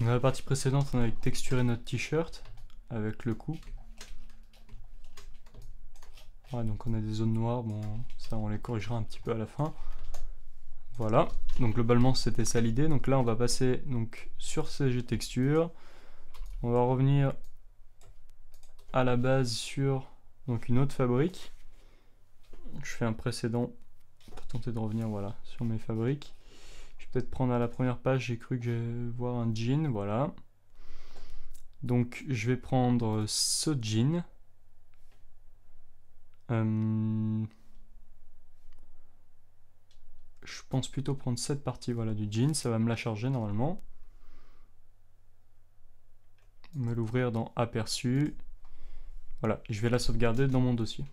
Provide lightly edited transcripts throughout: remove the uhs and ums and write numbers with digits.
Dans la partie précédente, on avait texturé notre t-shirt avec le cou. Ouais, donc on a des zones noires, bon, ça on les corrigera un petit peu à la fin. Voilà, donc globalement c'était ça l'idée. Donc là on va passer donc, sur CG Texture. On va revenir à la base sur donc, une autre fabrique. Je fais un précédent pour tenter de revenir voilà, sur mes fabriques. Je vais peut-être prendre à la première page, j'ai cru que j'allais voir un jean, voilà. Donc je vais prendre ce jean. Je pense plutôt prendre cette partie voilà, du jean, ça va me la charger normalement. Me l'ouvrir dans aperçu. Voilà, je vais la sauvegarder dans mon dossier.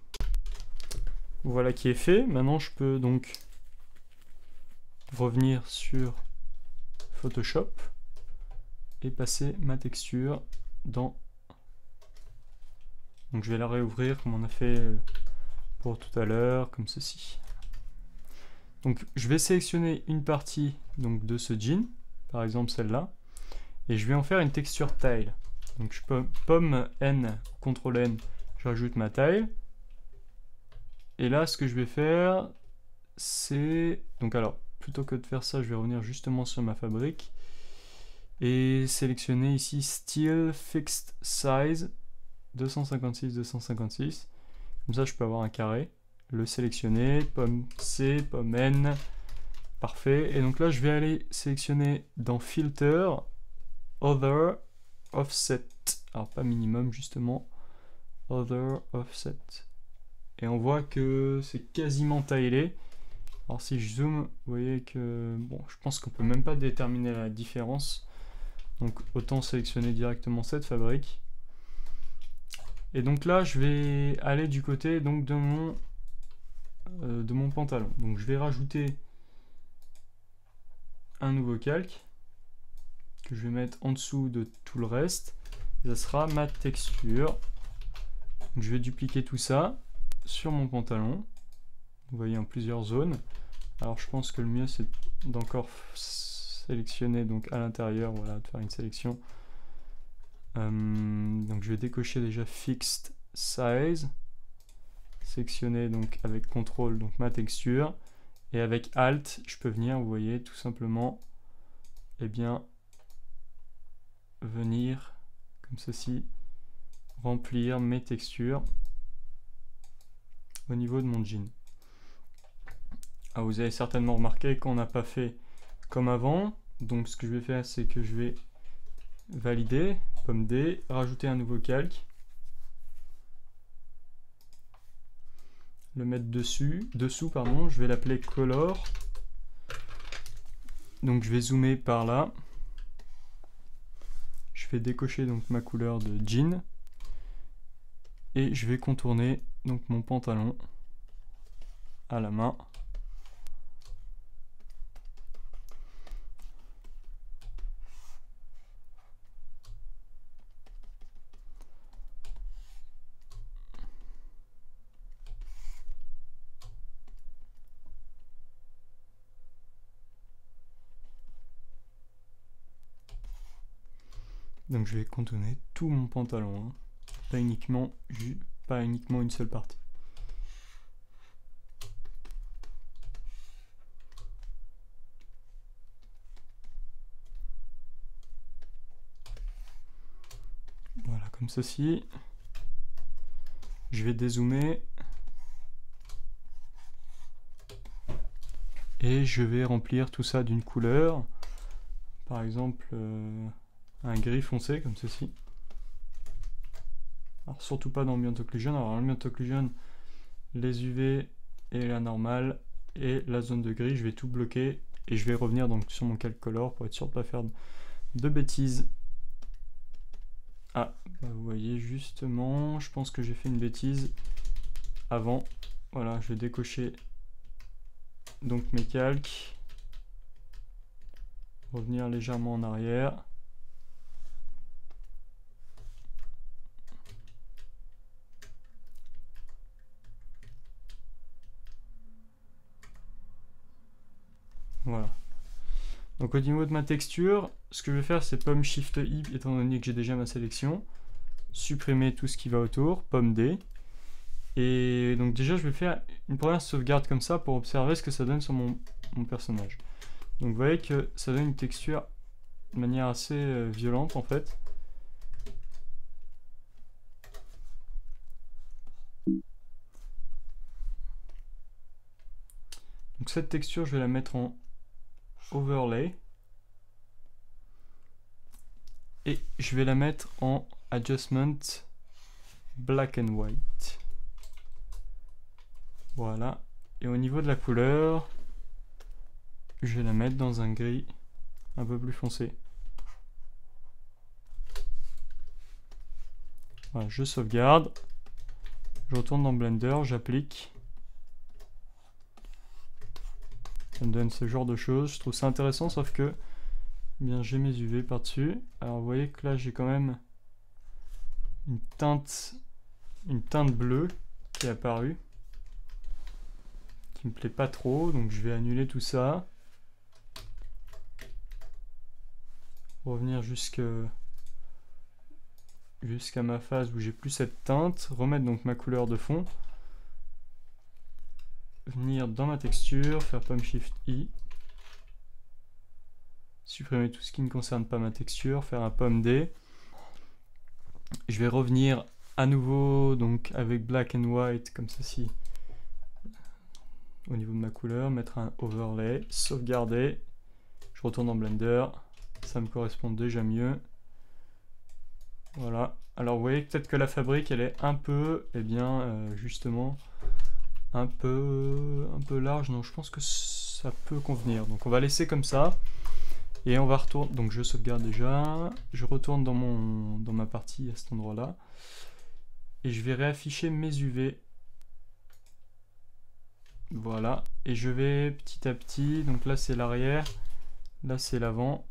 Voilà qui est fait. Maintenant je peux donc revenir sur Photoshop et passer ma texture dans... Donc je vais la réouvrir comme on a fait pour tout à l'heure, comme ceci. Donc je vais sélectionner une partie donc, de ce jean, par exemple celle-là, et je vais en faire une texture tile. Donc je peux pomme N, CTRL N, je rajoute ma tile. Et là ce que je vais faire, c'est... Donc alors, plutôt que de faire ça, je vais revenir justement sur ma fabrique et sélectionner ici Style Fixed Size 256-256. Comme ça je peux avoir un carré. Le sélectionner, pomme C, pomme N, parfait. Et donc là je vais aller sélectionner dans Filter, Other, Offset. Alors pas minimum justement, Other, Offset. Et on voit que c'est quasiment taillé. Alors si je zoome, vous voyez que... Bon, je pense qu'on peut même pas déterminer la différence. Donc autant sélectionner directement cette fabrique. Et donc là, je vais aller du côté donc, de mon pantalon. Donc je vais rajouter un nouveau calque que je vais mettre en dessous de tout le reste. Et ça sera ma texture. Donc je vais dupliquer tout ça sur mon pantalon. Vous voyez en plusieurs zones. Alors je pense que le mieux c'est d'encore sélectionner donc à l'intérieur, voilà, de faire une sélection. Donc je vais décocher déjà Fixed Size, sélectionner donc avec CTRL donc ma texture, et avec Alt je peux venir, vous voyez, tout simplement, et bien venir comme ceci remplir mes textures au niveau de mon jean. Ah, vous avez certainement remarqué qu'on n'a pas fait comme avant, donc ce que je vais faire c'est que je vais valider, pomme D, rajouter un nouveau calque, le mettre dessous pardon, je vais l'appeler color. Donc je vais zoomer par là. Je vais décocher donc ma couleur de jean et je vais contourner donc mon pantalon à la main. Donc je vais contourner tout mon pantalon, hein. pas uniquement une seule partie. Voilà, comme ceci. Je vais dézoomer. Et je vais remplir tout ça d'une couleur. Par exemple, un gris foncé, comme ceci. Alors surtout pas d'ambient occlusion. Alors ambient occlusion, les UV et la normale et la zone de gris, je vais tout bloquer et je vais revenir donc sur mon calque color pour être sûr de ne pas faire de bêtises. Ah, bah vous voyez justement, je pense que j'ai fait une bêtise avant. Voilà, je vais décocher donc mes calques, revenir légèrement en arrière. Voilà. Donc au niveau de ma texture, ce que je vais faire, c'est pomme Shift I, étant donné que j'ai déjà ma sélection. Supprimer tout ce qui va autour, pomme D. Et donc déjà, je vais faire une première sauvegarde comme ça pour observer ce que ça donne sur mon personnage. Donc vous voyez que ça donne une texture de manière assez violente en fait. Donc cette texture, je vais la mettre en overlay. Et je vais la mettre en adjustment black and white. Voilà. Et au niveau de la couleur, je vais la mettre dans un gris un peu plus foncé. Voilà, je sauvegarde. Je retourne dans Blender, j'applique. Ça me donne ce genre de choses. Je trouve ça intéressant, sauf que eh bien, j'ai mes UV par-dessus. Alors vous voyez que là j'ai quand même une teinte bleue qui est apparue, qui me plaît pas trop, donc je vais annuler tout ça. Revenir jusqu'à ma phase où j'ai plus cette teinte, remettre donc ma couleur de fond, venir dans ma texture, faire pomme Shift I, supprimer tout ce qui ne concerne pas ma texture, faire un pomme D. Je vais revenir à nouveau donc avec black and white comme ceci au niveau de ma couleur, mettre un overlay, sauvegarder, je retourne dans Blender, ça me correspond déjà mieux. Voilà, alors vous voyez peut-être que la fabrique elle est un peu, eh bien justement un peu large, donc je pense que ça peut convenir. Donc on va laisser comme ça et on va retourner. Donc je sauvegarde déjà, je retourne dans ma partie à cet endroit-là et je vais réafficher mes UV. Voilà, et je vais petit à petit, donc là c'est l'arrière, là c'est l'avant.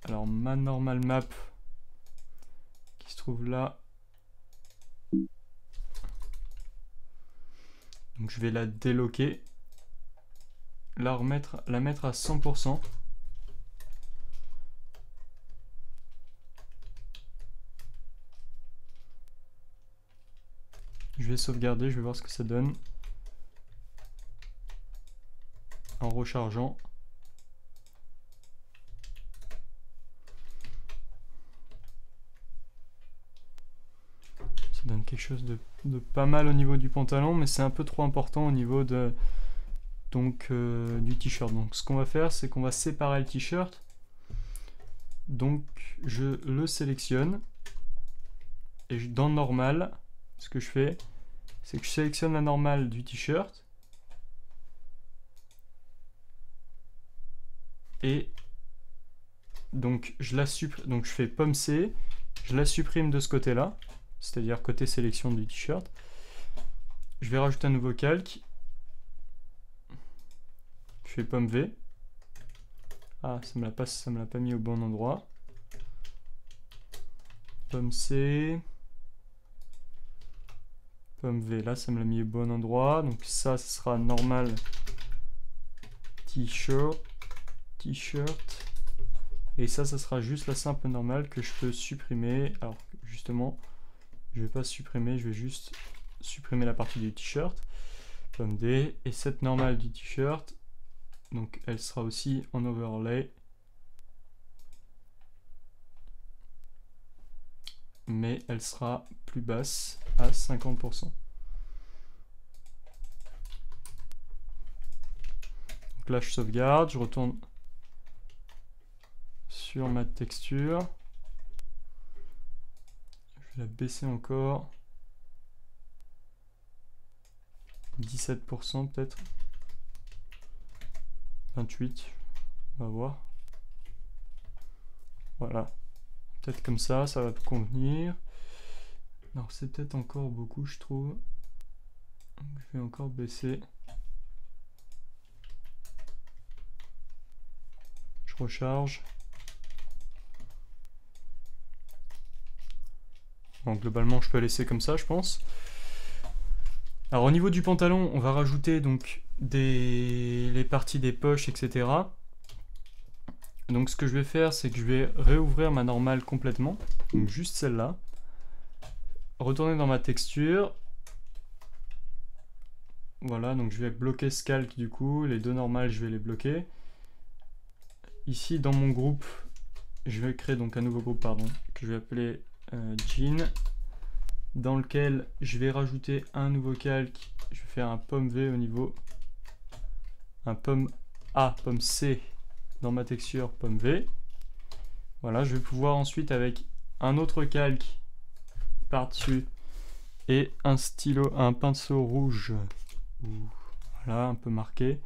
Alors ma normal map qui se trouve là, donc je vais la déloquer, la mettre à 100%. Je vais sauvegarder, je vais voir ce que ça donne en rechargeant. Ça donne quelque chose de pas mal au niveau du pantalon, mais c'est un peu trop important au niveau de du t-shirt. Donc ce qu'on va faire, c'est qu'on va séparer le t-shirt. Donc je le sélectionne et dans normal, ce que je fais, c'est que je sélectionne la normale du t-shirt et donc je fais pomme C, je la supprime de ce côté-là, c'est-à-dire côté sélection du t-shirt. Je vais rajouter un nouveau calque. Je fais pomme V. Ah, ça me l'a pas mis au bon endroit. Pomme C. Pomme V, là ça me l'a mis au bon endroit. Donc ça, ce sera normal t-shirt. Et ça sera juste la simple normale que je peux supprimer. Alors justement, je vais pas supprimer, je vais juste supprimer la partie du t-shirt. Pomme D. Et cette normale du t-shirt, donc elle sera aussi en overlay. Mais elle sera plus basse à 50%. Donc là je sauvegarde, je retourne sur ma texture. Je vais la baisser encore. 17% peut-être. 28, on va voir. Voilà. Peut-être comme ça va convenir. Alors c'est peut-être encore beaucoup, je trouve. Donc, je vais encore baisser. Je recharge. Bon, globalement, je peux laisser comme ça, je pense. Alors au niveau du pantalon, on va rajouter donc les parties des poches, etc. Donc ce que je vais faire, c'est que je vais réouvrir ma normale complètement, donc juste celle-là. Retourner dans ma texture. Voilà, donc je vais bloquer ce calque du coup, les deux normales je vais les bloquer. Ici dans mon groupe, je vais créer donc un nouveau groupe pardon, que je vais appeler Gene, dans lequel je vais rajouter un nouveau calque. Je vais faire un pomme V au niveau, un pomme A, pomme C dans ma texture pomme V. Voilà, je vais pouvoir ensuite avec un autre calque par-dessus et un stylo, un pinceau rouge, voilà, un peu marqué.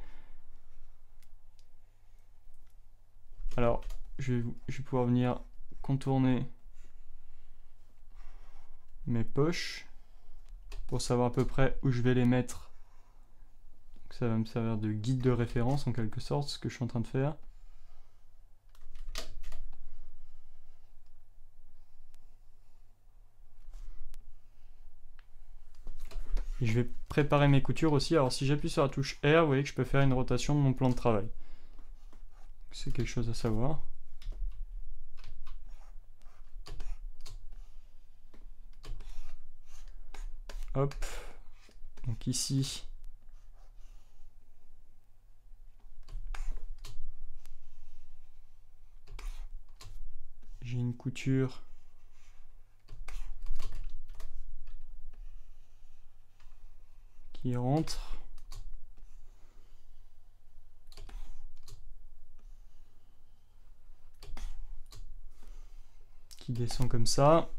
Alors, je vais pouvoir venir contourner mes poches pour savoir à peu près où je vais les mettre. Donc ça va me servir de guide de référence en quelque sorte, ce que je suis en train de faire. Et je vais préparer mes coutures aussi. Alors si j'appuie sur la touche R, vous voyez que je peux faire une rotation de mon plan de travail. C'est quelque chose à savoir. Hop. Donc ici, j'ai une couture qui rentre. Qui descend comme ça.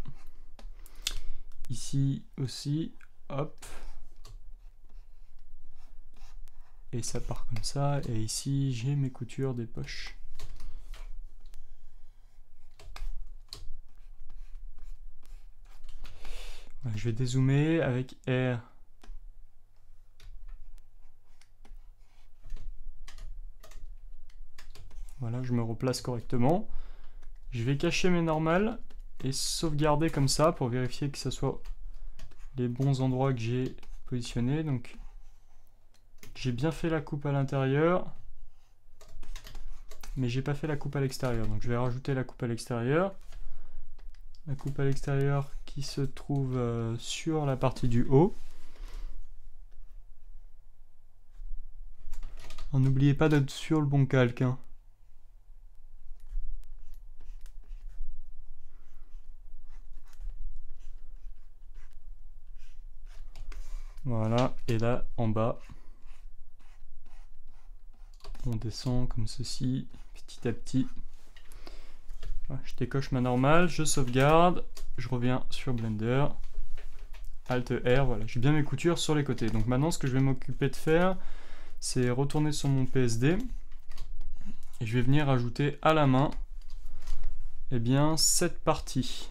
Ici aussi, hop. Et ça part comme ça. Et ici, j'ai mes coutures des poches. Ouais, je vais dézoomer avec R. Voilà, je me replace correctement. Je vais cacher mes normales et sauvegarder comme ça pour vérifier que ce soit les bons endroits que j'ai positionnés. Donc, j'ai bien fait la coupe à l'intérieur, mais j'ai pas fait la coupe à l'extérieur. Donc, je vais rajouter la coupe à l'extérieur. La coupe à l'extérieur qui se trouve sur la partie du haut. N'oubliez pas d'être sur le bon calque, hein. Voilà, et là en bas, on descend comme ceci, petit à petit. Voilà, je décoche ma normale, je sauvegarde, je reviens sur Blender, Alt R, voilà, j'ai bien mes coutures sur les côtés. Donc maintenant, ce que je vais m'occuper de faire, c'est retourner sur mon PSD, et je vais venir ajouter à la main, eh bien, cette partie.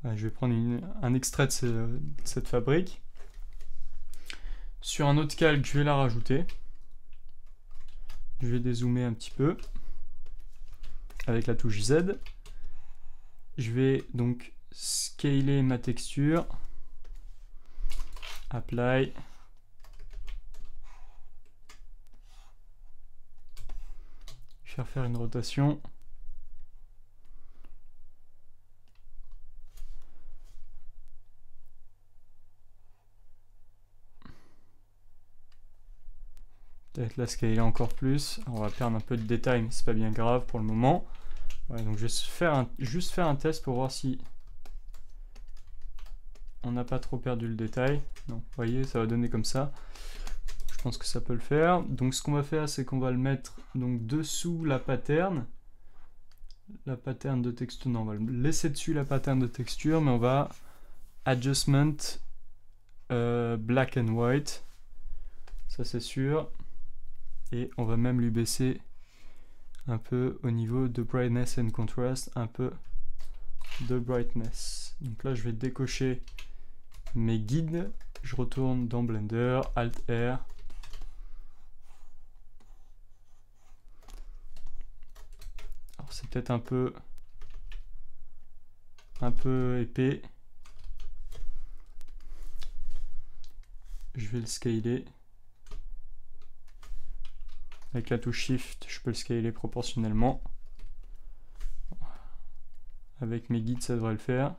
Ouais, je vais prendre un extrait de cette fabrique. Sur un autre calque, je vais la rajouter. Je vais dézoomer un petit peu avec la touche Z. Je vais donc scaler ma texture. Apply. Je vais faire une rotation. Peut-être la scaler encore plus. On va perdre un peu de détail, mais c'est pas bien grave pour le moment. Ouais, donc je vais juste faire un test pour voir si on n'a pas trop perdu le détail. Non, vous voyez, ça va donner comme ça. Je pense que ça peut le faire. Donc ce qu'on va faire, c'est qu'on va le mettre donc dessous la pattern. La pattern de texture, non, on va le laisser dessus la pattern de texture, mais on va adjustment black and white. Ça c'est sûr. Et on va même lui baisser un peu au niveau de brightness and contrast, un peu de brightness. Donc là je vais décocher mes guides, je retourne dans Blender, Alt R. Alors c'est peut-être un peu épais. Je vais le scaler. Avec la touche Shift, je peux le scaler proportionnellement. Avec mes guides, ça devrait le faire.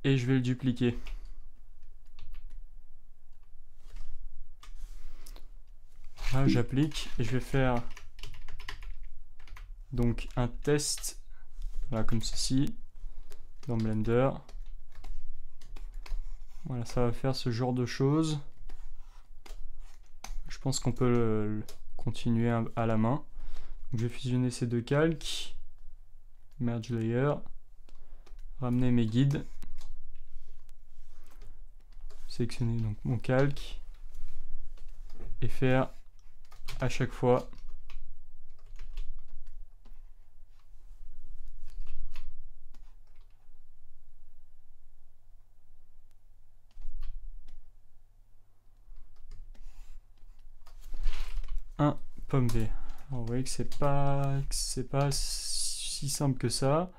Et je vais le dupliquer. Là, j'applique et je vais faire donc un test, voilà, comme ceci, dans Blender. Voilà, ça va faire ce genre de choses. Je pense qu'on peut le continuer à la main. Donc, je vais fusionner ces deux calques, merge layer, ramener mes guides, sélectionner donc mon calque et faire à chaque fois un pomme vert. Alors, vous voyez que c'est pas si simple que ça.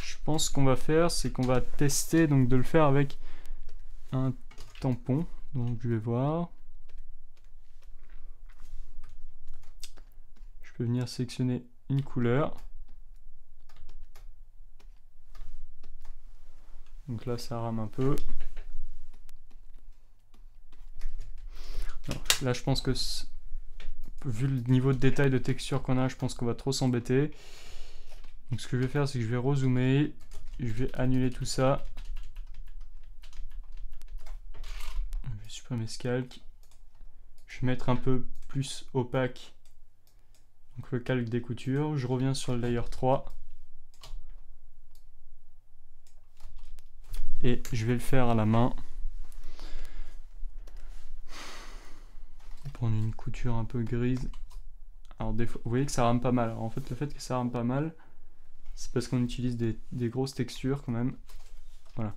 Je pense qu'on va faire, c'est qu'on va tester donc de le faire avec un tampon. Donc je vais voir. Je peux venir sélectionner une couleur. Donc là ça rame un peu. Non, là je pense que vu le niveau de détail de texture qu'on a, je pense qu'on va trop s'embêter. Donc ce que je vais faire, c'est que je vais rezoomer, je vais annuler tout ça. Je vais supprimer ce calque. Je vais mettre un peu plus opaque donc le calque des coutures. Je reviens sur le layer 3. Et je vais le faire à la main. Je vais prendre une couture un peu grise. Alors des fois, vous voyez que ça rame pas mal. Alors, en fait, le fait que ça rame pas mal, c'est parce qu'on utilise des grosses textures quand même. Voilà.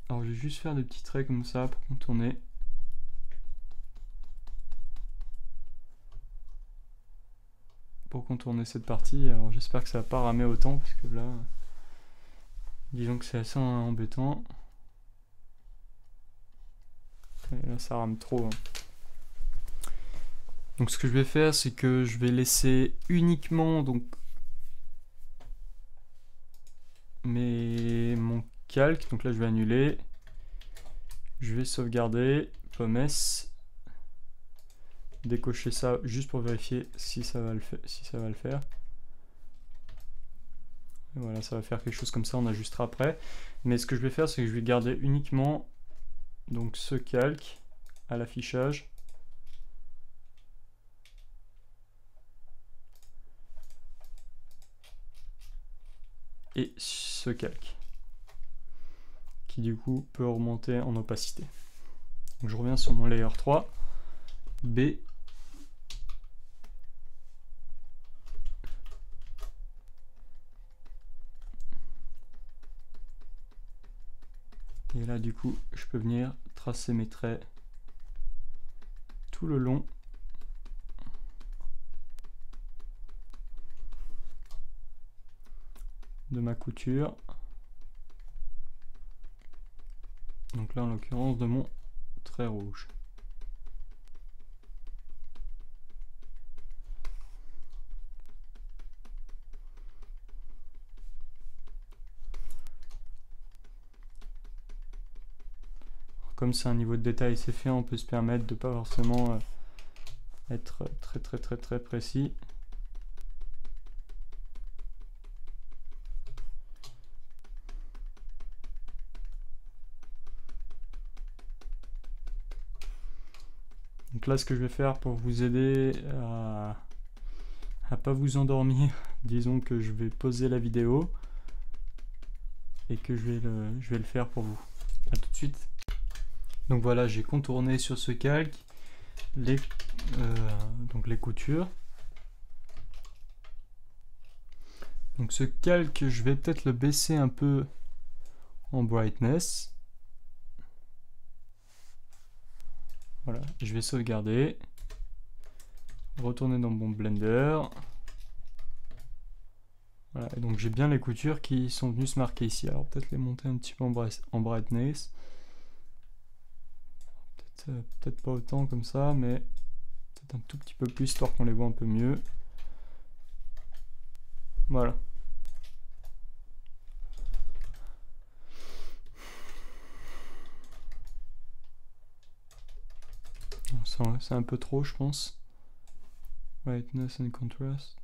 Alors je vais juste faire des petits traits comme ça pour contourner. Pour contourner cette partie. Alors j'espère que ça va pas ramer autant parce que là, disons que c'est assez embêtant. Et là ça rame trop. Hein. Donc ce que je vais faire, c'est que je vais laisser uniquement donc mon calque. Donc là je vais annuler. Je vais sauvegarder. Pomme S. Décocher ça juste pour vérifier si ça va le faire. Et voilà, ça va faire quelque chose comme ça, on ajustera après. Mais ce que je vais faire, c'est que je vais garder uniquement donc ce calque à l'affichage. Et ce calque qui du coup peut remonter en opacité. Donc je reviens sur mon layer 3, B, et là du coup je peux venir tracer mes traits tout le long de ma couture. Donc là en l'occurrence de mon trait rouge. Comme c'est un niveau de détail c'est fait, on peut se permettre de pas forcément être très précis. Donc là ce que je vais faire pour vous aider à pas vous endormir, disons que je vais poser la vidéo et que je vais le faire pour vous. A tout de suite. Donc voilà, j'ai contourné sur ce calque donc les coutures. Donc ce calque, je vais peut-être le baisser un peu en brightness. Voilà, je vais sauvegarder. Retourner dans mon Blender. Voilà, et donc j'ai bien les coutures qui sont venues se marquer ici. Alors peut-être les monter un petit peu en brightness. Peut-être pas autant comme ça, mais peut-être un tout petit peu plus, histoire qu'on les voit un peu mieux. Voilà. C'est un peu trop, je pense. Brightness and contrast.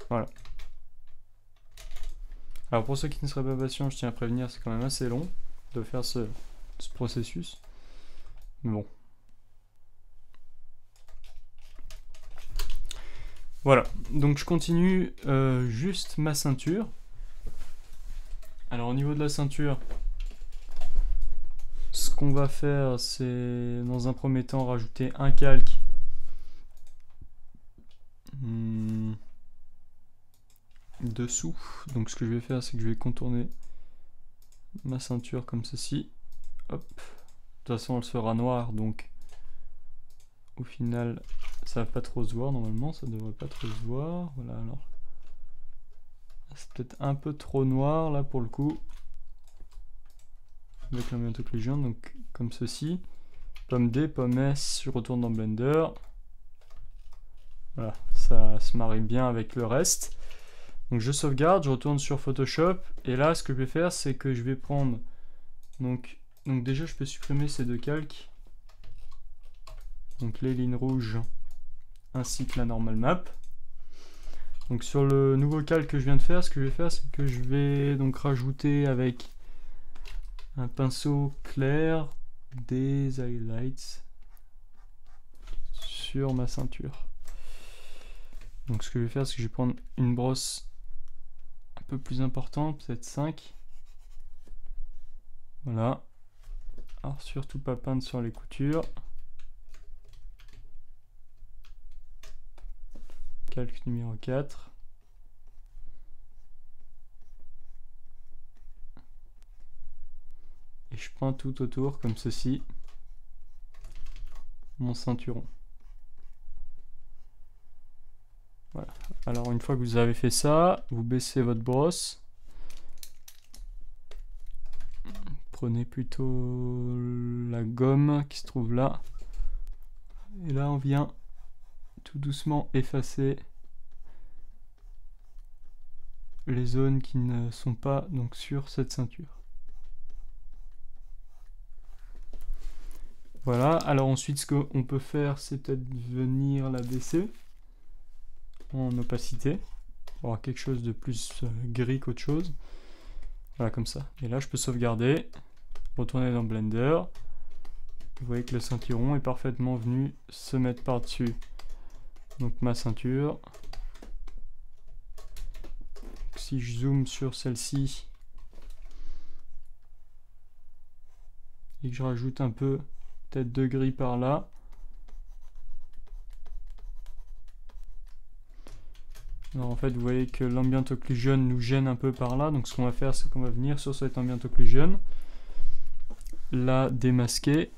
Voilà. Alors pour ceux qui ne seraient pas patients, je tiens à prévenir, c'est quand même assez long de faire ce processus. Mais bon. Voilà, donc je continue juste ma ceinture. Alors au niveau de la ceinture, ce qu'on va faire, c'est dans un premier temps rajouter un calque. Dessous. Donc ce que je vais faire, c'est que je vais contourner ma ceinture comme ceci. Hop. De toute façon, elle sera noire, donc au final, ça va pas trop se voir. Normalement, ça devrait pas trop se voir. Voilà, alors. C'est peut-être un peu trop noir là pour le coup. Avec l'ambient occlusion, donc comme ceci. Pomme D, pomme S, je retourne dans Blender. Voilà, ça se marie bien avec le reste. Donc je sauvegarde, je retourne sur Photoshop. Et là, ce que je vais faire, c'est que je vais prendre... Donc déjà, je peux supprimer ces deux calques. Donc les lignes rouges, ainsi que la normal map. Donc sur le nouveau calque que je viens de faire, ce que je vais faire, c'est que je vais donc rajouter avec un pinceau clair des highlights sur ma ceinture. Donc ce que je vais faire, c'est que je vais prendre une brosse un peu plus importante, peut-être 5. Voilà. Alors surtout pas peindre sur les coutures. Calque numéro 4. Et je peins tout autour comme ceci mon ceinturon. Voilà. Alors une fois que vous avez fait ça, vous baissez votre brosse. Prenez plutôt la gomme qui se trouve là. Et là on vient tout doucement effacer les zones qui ne sont pas donc sur cette ceinture. Voilà, alors ensuite ce qu'on peut faire, c'est peut-être venir la baisser en opacité, pour avoir quelque chose de plus gris qu'autre chose. Voilà, comme ça. Et là je peux sauvegarder, retourner dans Blender. Vous voyez que le ceinturon est parfaitement venu se mettre par-dessus donc ma ceinture. Donc, si je zoome sur celle-ci et que je rajoute un peu, peut-être de gris par là, alors en fait vous voyez que l'ambient occlusion nous gêne un peu par là, donc ce qu'on va faire, c'est qu'on va venir sur cette ambient occlusion, la démasquer.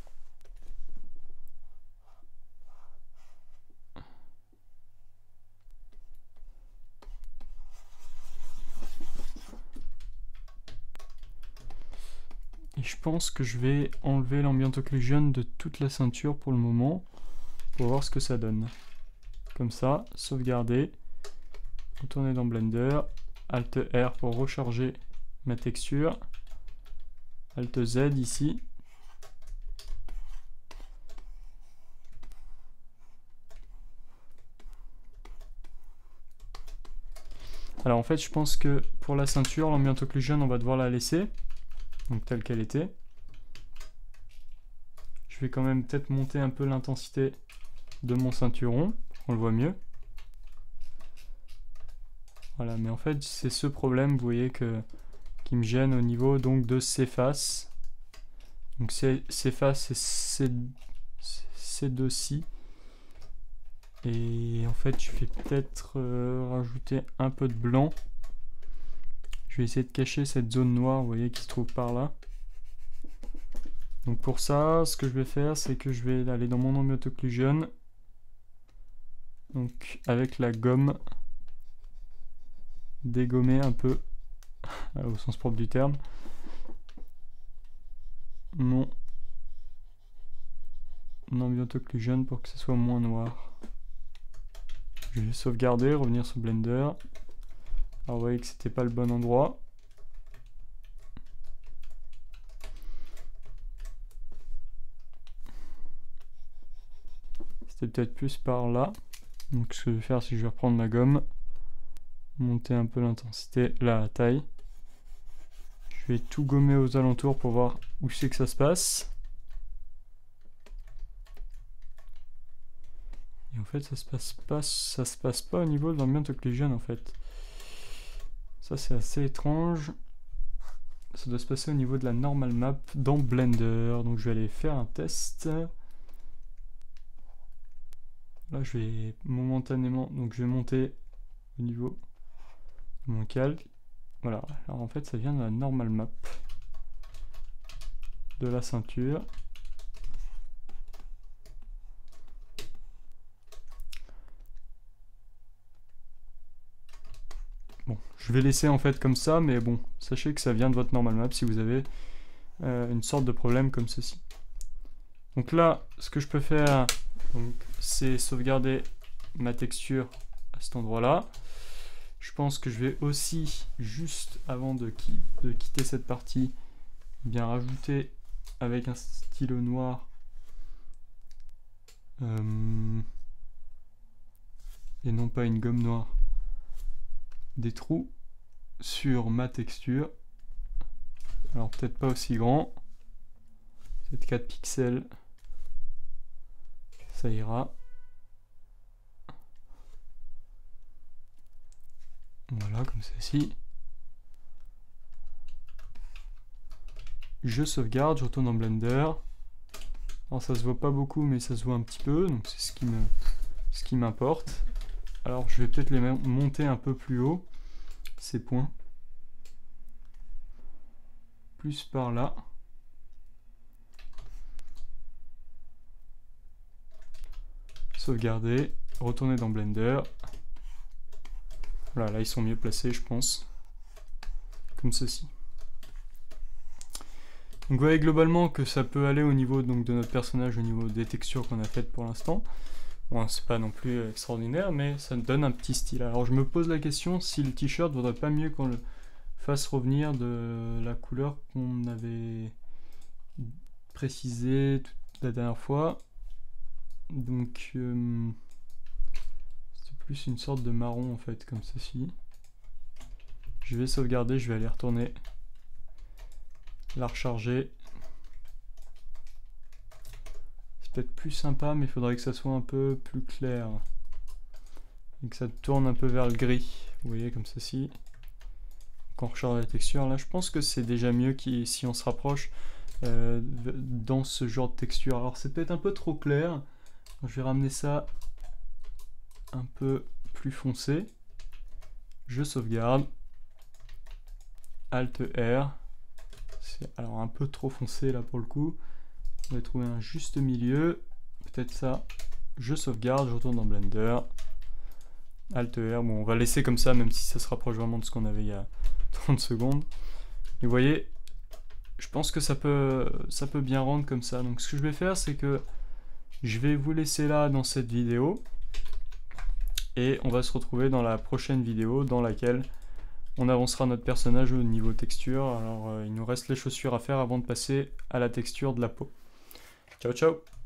Et je pense que je vais enlever l'ambient occlusion de toute la ceinture pour le moment, pour voir ce que ça donne. Comme ça, sauvegarder, retourner dans Blender, Alt R pour recharger ma texture, Alt Z ici. Alors en fait, je pense que pour la ceinture, l'ambient occlusion, on va devoir la laisser, donc telle qu'elle était. Je vais quand même peut-être monter un peu l'intensité de mon ceinturon, on le voit mieux. Voilà, mais en fait, c'est ce problème, vous voyez, qui me gêne au niveau donc de ces faces. Donc ces faces, c'est ces deux-ci. Et en fait, je vais peut-être rajouter un peu de blanc. Je vais essayer de cacher cette zone noire, vous voyez, qui se trouve par là. Donc pour ça, ce que je vais faire, c'est que je vais aller dans mon ambient occlusion. Donc avec la gomme, dégommer un peu, au sens propre du terme, mon ambient occlusion pour que ce soit moins noir. Je vais sauvegarder, revenir sur Blender. Alors vous voyez que c'était pas le bon endroit. C'était peut-être plus par là. Donc ce que je vais faire, c'est que je vais reprendre ma gomme, monter un peu l'intensité, la taille. Je vais tout gommer aux alentours pour voir où c'est que ça se passe. Et en fait, ça se passe pas au niveau de l'ambient occlusion en fait. Ça c'est assez étrange. Ça doit se passer au niveau de la normal map dans Blender. Donc je vais aller faire un test. Là je vais momentanément, donc je vais monter au niveau de mon calque. Voilà, alors en fait ça vient de la normal map de la ceinture. Bon, je vais laisser en fait comme ça, mais bon, sachez que ça vient de votre normal map si vous avez une sorte de problème comme ceci. Donc là, ce que je peux faire, c'est sauvegarder ma texture à cet endroit-là. Je pense que je vais aussi, juste avant de quitter cette partie, bien rajouter avec un stylo noir et non pas une gomme noire, des trous sur ma texture. Alors peut-être pas aussi grand, peut-être 4 pixels, ça ira. Voilà, comme ceci. Je sauvegarde, je retourne dans Blender. Alors ça se voit pas beaucoup, mais ça se voit un petit peu, donc c'est ce qui m'importe. Alors je vais peut-être les monter un peu plus haut, ces points. Plus par là. Sauvegarder, retourner dans Blender. Voilà, là ils sont mieux placés, je pense. Comme ceci. Donc vous voyez globalement que ça peut aller au niveau donc, de notre personnage, au niveau des textures qu'on a faites pour l'instant. Bon, c'est pas non plus extraordinaire, mais ça donne un petit style. Alors je me pose la question si le t-shirt vaudrait pas mieux qu'on le fasse revenir de la couleur qu'on avait précisée la dernière fois. Donc c'est plus une sorte de marron en fait, comme ceci. Je vais sauvegarder, je vais aller retourner la recharger. C'est peut-être plus sympa, mais il faudrait que ça soit un peu plus clair et que ça tourne un peu vers le gris, vous voyez, comme ceci. Quand on recharge la texture, là je pense que c'est déjà mieux si on se rapproche dans ce genre de texture. Alors c'est peut-être un peu trop clair, je vais ramener ça un peu plus foncé. Je sauvegarde, Alt R. C'est alors un peu trop foncé là pour le coup. On va trouver un juste milieu, peut-être ça. Je sauvegarde, je retourne dans Blender, Alt R. Bon, on va laisser comme ça, même si ça se rapproche vraiment de ce qu'on avait il y a 30 secondes. Et vous voyez, je pense que ça peut bien rendre comme ça. Donc ce que je vais faire, c'est que je vais vous laisser là dans cette vidéo. Et on va se retrouver dans la prochaine vidéo dans laquelle on avancera notre personnage au niveau texture. Alors il nous reste les chaussures à faire avant de passer à la texture de la peau. Ciao ciao!